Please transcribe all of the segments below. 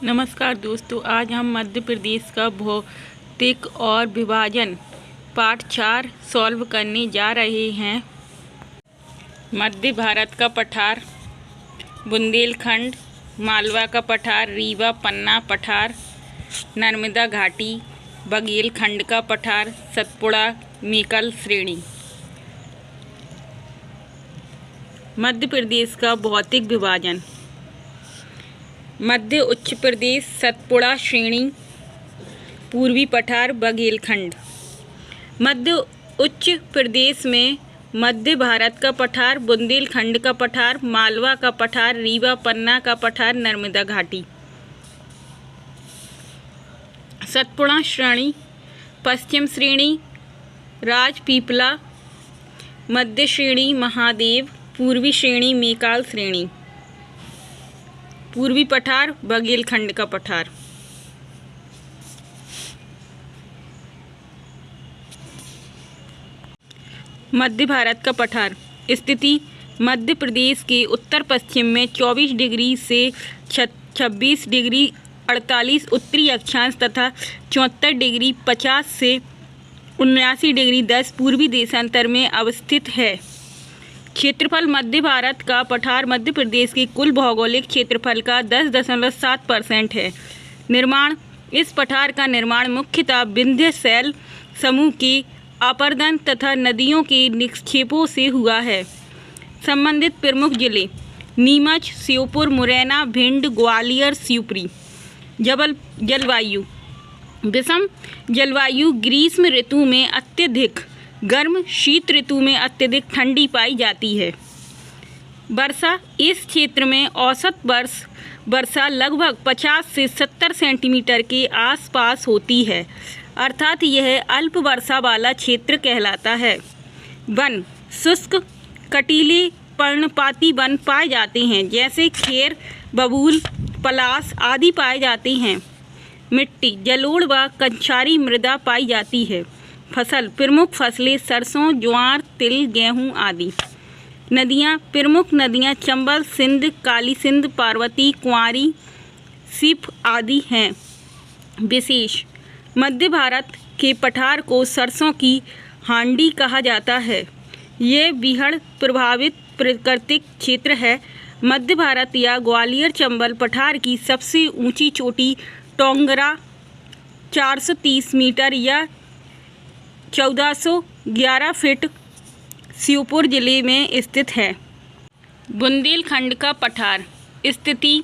नमस्कार दोस्तों, आज हम मध्य प्रदेश का भौतिक और विभाजन पार्ट 4 सॉल्व करने जा रहे हैं। मध्य भारत का पठार बुंदेलखंड, मालवा का पठार रीवा पन्ना पठार, नर्मदा घाटी बघेलखंड का पठार सतपुड़ा मेकल श्रेणी। मध्य प्रदेश का भौतिक विभाजन: मध्य उच्च प्रदेश सतपुड़ा श्रेणी, पूर्वी पठार बघेलखंड। मध्य उच्च प्रदेश में मध्य भारत का पठार बुंदेलखंड का पठार, मालवा का पठार रीवा पन्ना का पठार, नर्मदा घाटी। सतपुड़ा श्रेणी पश्चिम श्रेणी राजपीपला, मध्य श्रेणी महादेव, पूर्वी श्रेणी मेकाल श्रेणी। पूर्वी पठार बघेलखंड का पठार। मध्य भारत का पठार स्थिति: मध्य प्रदेश के उत्तर पश्चिम में 24 डिग्री से 26 डिग्री 48 उत्तरी अक्षांश तथा 74 डिग्री 50 से 79 डिग्री 10 पूर्वी देशांतर में अवस्थित है। क्षेत्रफल: मध्य भारत का पठार मध्य प्रदेश के कुल भौगोलिक क्षेत्रफल का 10.7% है। निर्माण: इस पठार का निर्माण मुख्यतः विंध्य शैल समूह के अपरदन तथा नदियों के निक्षेपों से हुआ है। संबंधित प्रमुख जिले: नीमच, श्योपुर, मुरैना, भिंड, ग्वालियर, शिवपुरी। जलवायु: विषम जलवायु ग्रीष्म ऋतु में अत्यधिक गर्म, शीत ऋतु में अत्यधिक ठंडी पाई जाती है। वर्षा: इस क्षेत्र में औसत वर्षा लगभग 50 से 70 सेंटीमीटर के आसपास होती है, अर्थात यह अल्प वर्षा वाला क्षेत्र कहलाता है। वन: शुष्क कटीले पर्णपाती वन पाए जाते हैं, जैसे खेर, बबूल, पलास आदि पाए जाते हैं। मिट्टी: जलोढ़ व कंछारी मृदा पाई जाती है। फसल: प्रमुख फसलें सरसों, ज्वार, तिल, गेहूँ आदि। नदियाँ: प्रमुख नदियाँ चंबल, सिंध, काली सिंध, पार्वती, कुंवारी, सिप आदि हैं। विशेष: मध्य भारत के पठार को सरसों की हांडी कहा जाता है। ये बीहड़ प्रभावित प्राकृतिक क्षेत्र है। मध्य भारत या ग्वालियर चंबल पठार की सबसे ऊंची चोटी टोंगरा 430 मीटर या 1411 फीट श्योपुर जिले में स्थित है। बुंदेलखंड का पठार स्थिति: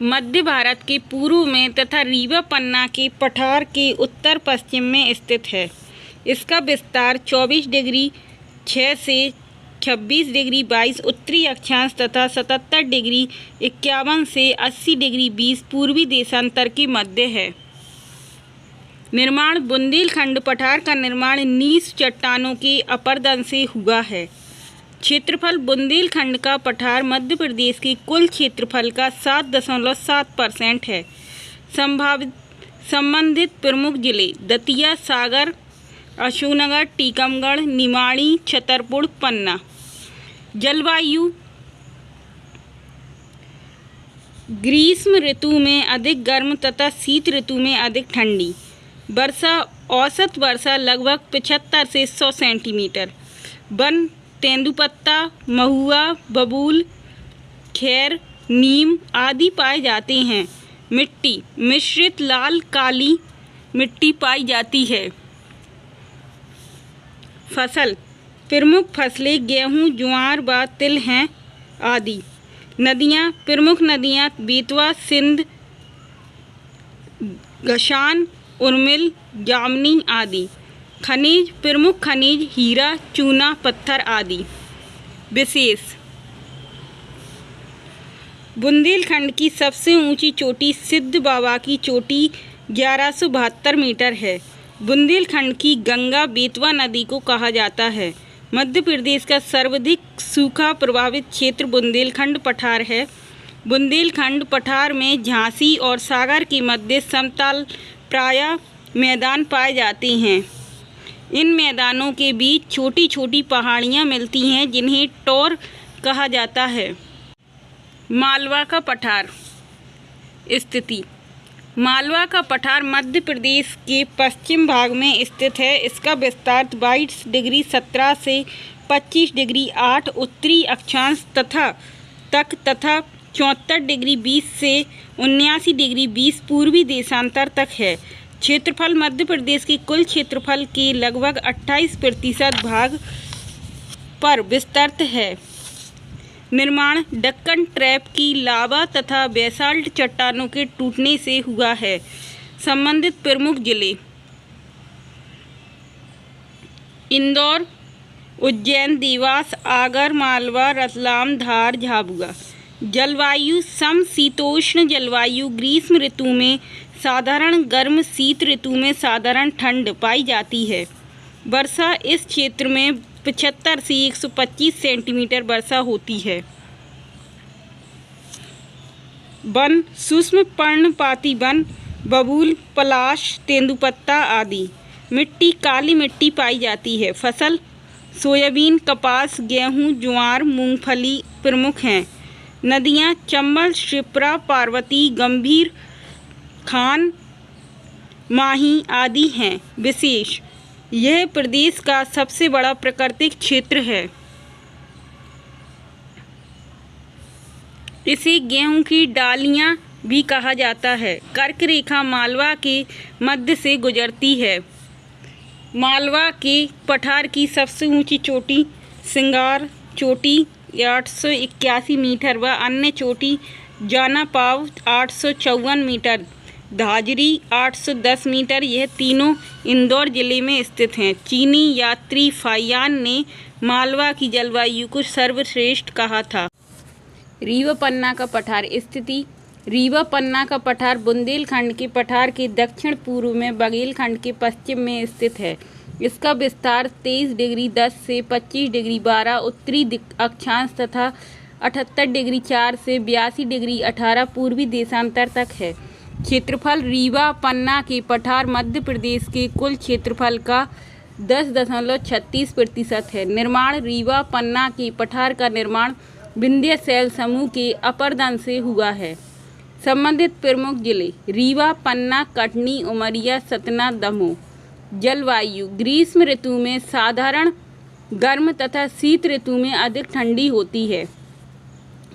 मध्य भारत के पूर्व में तथा रीवा पन्ना के पठार के उत्तर पश्चिम में स्थित है। इसका विस्तार 24 डिग्री 6 से 26 डिग्री 22 उत्तरी अक्षांश तथा 77 डिग्री 51 से 80 डिग्री 20 पूर्वी देशांतर के मध्य है। निर्माण: बुंदेलखंड पठार का निर्माण नीस चट्टानों के अपरदन से हुआ है। क्षेत्रफल: बुंदेलखंड का पठार मध्य प्रदेश के कुल क्षेत्रफल का 7.7% है। संबंधित प्रमुख जिले: दतिया, सागर, अशोकनगर, टीकमगढ़, निमाड़ी, छतरपुर, पन्ना। जलवायु: ग्रीष्म ऋतु में अधिक गर्म तथा शीत ऋतु में अधिक ठंडी। वर्षा: औसत वर्षा लगभग 75 से 100 सेंटीमीटर। वन: तेंदुपत्ता, महुआ, बबूल, खैर, नीम आदि पाए जाते हैं। मिट्टी: मिश्रित लाल काली मिट्टी पाई जाती है। फसल: प्रमुख फसलें गेहूँ, ज्वार व तिल हैं आदि। नदियाँ: प्रमुख नदियाँ बेतवा, सिंध, गशान, उर्मिल, जामनी आदि। खनिज: प्रमुख खनिज हीरा, चूना, पत्थर आदि। विशेष: बुंदेलखंड की सबसे ऊंची चोटी सिद्ध बाबा की चोटी 1172 मीटर है। बुंदेलखंड की गंगा बेतवा नदी को कहा जाता है। मध्य प्रदेश का सर्वाधिक सूखा प्रभावित क्षेत्र बुंदेलखंड पठार है। बुंदेलखंड पठार में झांसी और सागर के मध्य समतल प्रायः मैदान पाए जाते हैं। इन मैदानों के बीच छोटी छोटी पहाड़ियाँ मिलती हैं, जिन्हें टोर कहा जाता है। मालवा का पठार स्थिति। मालवा का पठार मध्य प्रदेश के पश्चिम भाग में स्थित है। इसका विस्तार 22 डिग्री 17 से 25 डिग्री 8 उत्तरी अक्षांश तथा 74 डिग्री 20 से 79 डिग्री 20 पूर्वी देशांतर तक है। क्षेत्रफल मध्य प्रदेश के कुल क्षेत्रफल के लगभग 28% भाग पर विस्तृत है। निर्माण दक्कन ट्रैप की लावा तथा बेसाल्ट चट्टानों के टूटने से हुआ है। संबंधित प्रमुख जिले इंदौर, उज्जैन, देवास, आगर मालवा, रतलाम, धार, झाबुआ। जलवायु समशीतोष्ण जलवायु, ग्रीष्म ऋतु में साधारण गर्म, शीत ऋतु में साधारण ठंड पाई जाती है। वर्षा इस क्षेत्र में 75 से 125 सेंटीमीटर वर्षा होती है। वन सूक्ष्म पर्णपाती वन, बबूल, पलाश, तेंदुपत्ता आदि। मिट्टी काली मिट्टी पाई जाती है। फसल सोयाबीन, कपास, गेहूं, ज्वार, मूंगफली प्रमुख हैं। नदियां चंबल, शिप्रा, पार्वती, गंभीर, खान, माही आदि हैं। विशेष यह प्रदेश का सबसे बड़ा प्राकृतिक क्षेत्र है। इसे गेहूं की डालियां भी कहा जाता है। कर्क रेखा मालवा के मध्य से गुजरती है। मालवा के पठार की सबसे ऊंची चोटी सिंगार चोटी 881 मीटर व अन्य चोटी जानापाव 854 मीटर, धाजरी 810 मीटर, यह तीनों इंदौर जिले में स्थित हैं। चीनी यात्री फाहियान ने मालवा की जलवायु को सर्वश्रेष्ठ कहा था। रीवा पन्ना का पठार स्थिति। रीवा पन्ना का पठार बुंदेलखंड के पठार के दक्षिण पूर्व में बघेलखंड के पश्चिम में स्थित है। इसका विस्तार 23 डिग्री 10 से 25 डिग्री 12 उत्तरी अक्षांश तथा 78 डिग्री 4 से 82 डिग्री 18 पूर्वी देशांतर तक है। क्षेत्रफल रीवा पन्ना के पठार मध्य प्रदेश के कुल क्षेत्रफल का 10.36% है। निर्माण रीवा पन्ना के पठार का निर्माण विंध्य शैल समूह के अपरदन से हुआ है। संबंधित प्रमुख जिले रीवा, पन्ना, कटनी, उमरिया, सतना, दमोह। जलवायु ग्रीष्म ऋतु में साधारण गर्म तथा शीत ऋतु में अधिक ठंडी होती है।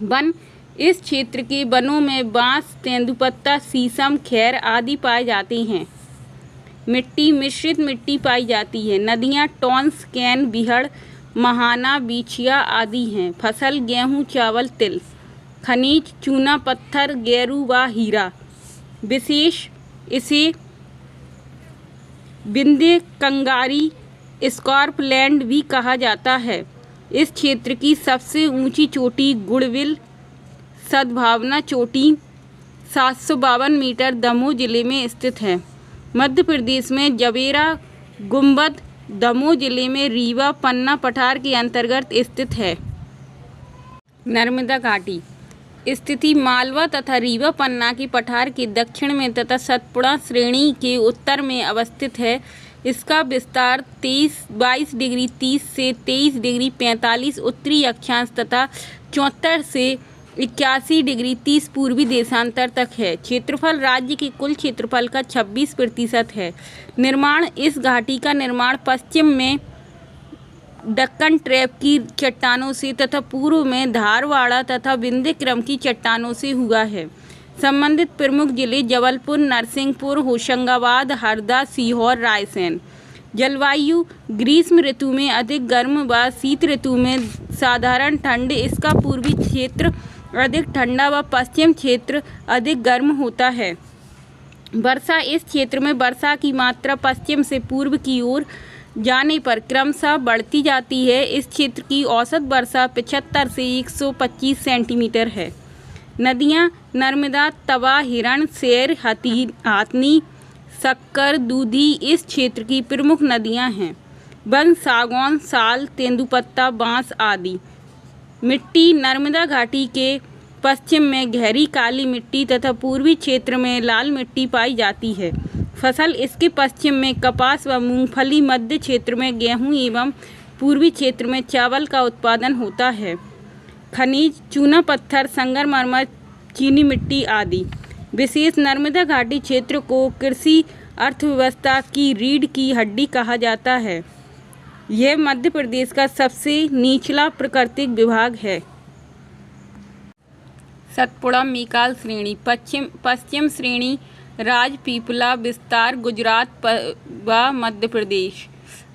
वन इस क्षेत्र के वनों में बांस, तेंदुपत्ता, शीशम, खैर आदि पाए जाते हैं। मिट्टी मिश्रित मिट्टी पाई जाती है। नदियां टॉन्स, कैन, बिहड़, महाना, बीछिया आदि हैं। फसल गेहूं, चावल, तिल। खनिज चूना पत्थर, गेरू व हीरा। विशेष इसे विंध्य कंगारी स्कॉर्पलैंड भी कहा जाता है। इस क्षेत्र की सबसे ऊंची चोटी गुड़विल सद्भावना चोटी 752 मीटर दमोह जिले में स्थित है। मध्य प्रदेश में जवेरा गुंबद दमोह जिले में रीवा पन्ना पठार के अंतर्गत स्थित है। नर्मदा घाटी स्थिति मालवा तथा रीवा पन्ना के पठार के दक्षिण में तथा सतपुड़ा श्रेणी के उत्तर में अवस्थित है। इसका विस्तार 22 डिग्री 30 से 23 डिग्री 45 उत्तरी अक्षांश तथा 74 से 81 डिग्री 30 पूर्वी देशांतर तक है। क्षेत्रफल राज्य के कुल क्षेत्रफल का 26% है। निर्माण इस घाटी का निर्माण पश्चिम में दक्कन ट्रैप की चट्टानों से तथा पूर्व में धारवाड़ा तथा विंध्य क्रम की चट्टानों से हुआ है। संबंधित प्रमुख जिले जबलपुर, नरसिंहपुर, होशंगाबाद, हरदा, सीहोर, रायसेन। जलवायु ग्रीष्म ऋतु में अधिक गर्म व शीत ऋतु में साधारण ठंड। इसका पूर्वी क्षेत्र अधिक ठंडा व पश्चिम क्षेत्र अधिक गर्म होता है। वर्षा इस क्षेत्र में वर्षा की मात्रा पश्चिम से पूर्व की ओर जाने पर क्रमशः बढ़ती जाती है। इस क्षेत्र की औसत वर्षा 75 से 125 सेंटीमीटर है। नदियां नर्मदा, तवा, हिरण, शेर, हाथनी, शक्कर, दूधी इस क्षेत्र की प्रमुख नदियां हैं। वन सागौन, साल, तेंदुपत्ता, बांस आदि। मिट्टी नर्मदा घाटी के पश्चिम में गहरी काली मिट्टी तथा पूर्वी क्षेत्र में लाल मिट्टी पाई जाती है। फसल इसके पश्चिम में कपास व मूंगफली, मध्य क्षेत्र में गेहूं एवं पूर्वी क्षेत्र में चावल का उत्पादन होता है। खनिज चूना पत्थर, संगमरमर, चीनी मिट्टी आदि। विशेष नर्मदा घाटी क्षेत्र को कृषि अर्थव्यवस्था की रीढ़ की हड्डी कहा जाता है। यह मध्य प्रदेश का सबसे निचला प्राकृतिक विभाग है। सतपुड़ा मेकाल श्रेणी पश्चिम श्रेणी राजपीपला विस्तार गुजरात व मध्य प्रदेश।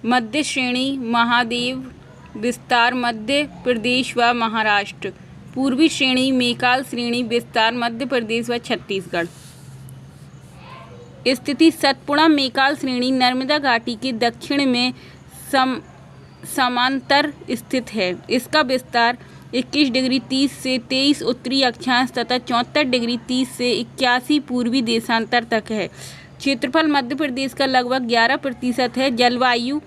मध्य श्रेणी महादेव विस्तार मध्य प्रदेश व महाराष्ट्र। पूर्वी श्रेणी मेकाल श्रेणी विस्तार मध्य प्रदेश व छत्तीसगढ़। स्थिति सतपुड़ा मेकाल श्रेणी नर्मदा घाटी के दक्षिण में समांतर स्थित है। इसका विस्तार 21 डिग्री 30 से 23 उत्तरी अक्षांश तथा 74 डिग्री 30 से 81 पूर्वी देशांतर तक है। क्षेत्रफल मध्य प्रदेश का लगभग 11% है। जलवायु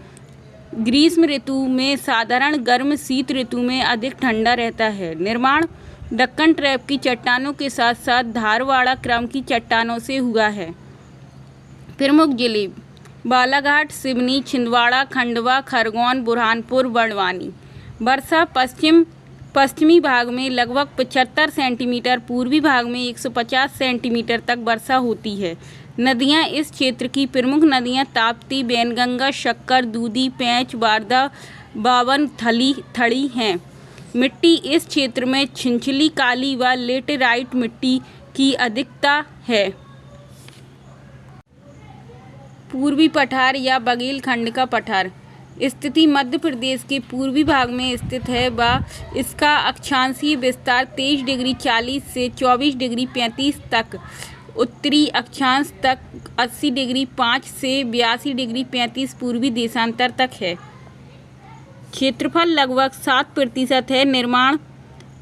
ग्रीष्म ऋतु में साधारण गर्म, शीत ऋतु में अधिक ठंडा रहता है। निर्माण दक्कन ट्रैप की चट्टानों के साथ साथ धारवाड़ा क्रम की चट्टानों से हुआ है। प्रमुख जिले बालाघाट, सिवनी, छिंदवाड़ा, खंडवा, खरगोन, बुरहानपुर, बड़वानी। वर्षा पश्चिमी भाग में लगभग 75 सेंटीमीटर, पूर्वी भाग में 150 सेंटीमीटर तक वर्षा होती है। नदियां इस क्षेत्र की प्रमुख नदियां ताप्ती, बैनगंगा, शक्कर, दूधी, पेंच, वारदा, बावन थड़ी हैं। मिट्टी इस क्षेत्र में छिंछली, काली व लेटेराइट मिट्टी की अधिकता है। पूर्वी पठार या बघेलखंड का पठार स्थिति मध्य प्रदेश के पूर्वी भाग में स्थित है व इसका अक्षांशीय विस्तार 23 डिग्री 40 से 24 डिग्री 35 तक, उत्तरी अक्षांश तक 80 डिग्री 5 से 82 डिग्री 35 पूर्वी देशांतर तक है। क्षेत्रफल लगभग 7% है। निर्माण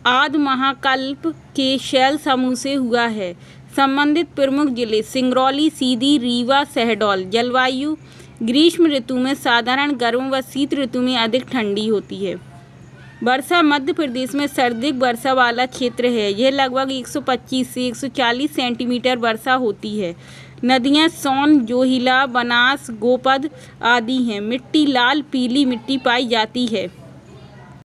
आदि महाकल्प के शैल समूह से हुआ है। संबंधित प्रमुख जिले सिंगरौली, सीधी, रीवा, शहडोल। जलवायु ग्रीष्म ऋतु में साधारण गर्म व शीत ऋतु में अधिक ठंडी होती है। वर्षा मध्य प्रदेश में सर्वाधिक वर्षा वाला क्षेत्र है। यह लगभग 125 से 140 सेंटीमीटर वर्षा होती है। नदियां सोन, जोहिला, बनास, गोपद आदि हैं। मिट्टी लाल पीली मिट्टी पाई जाती है।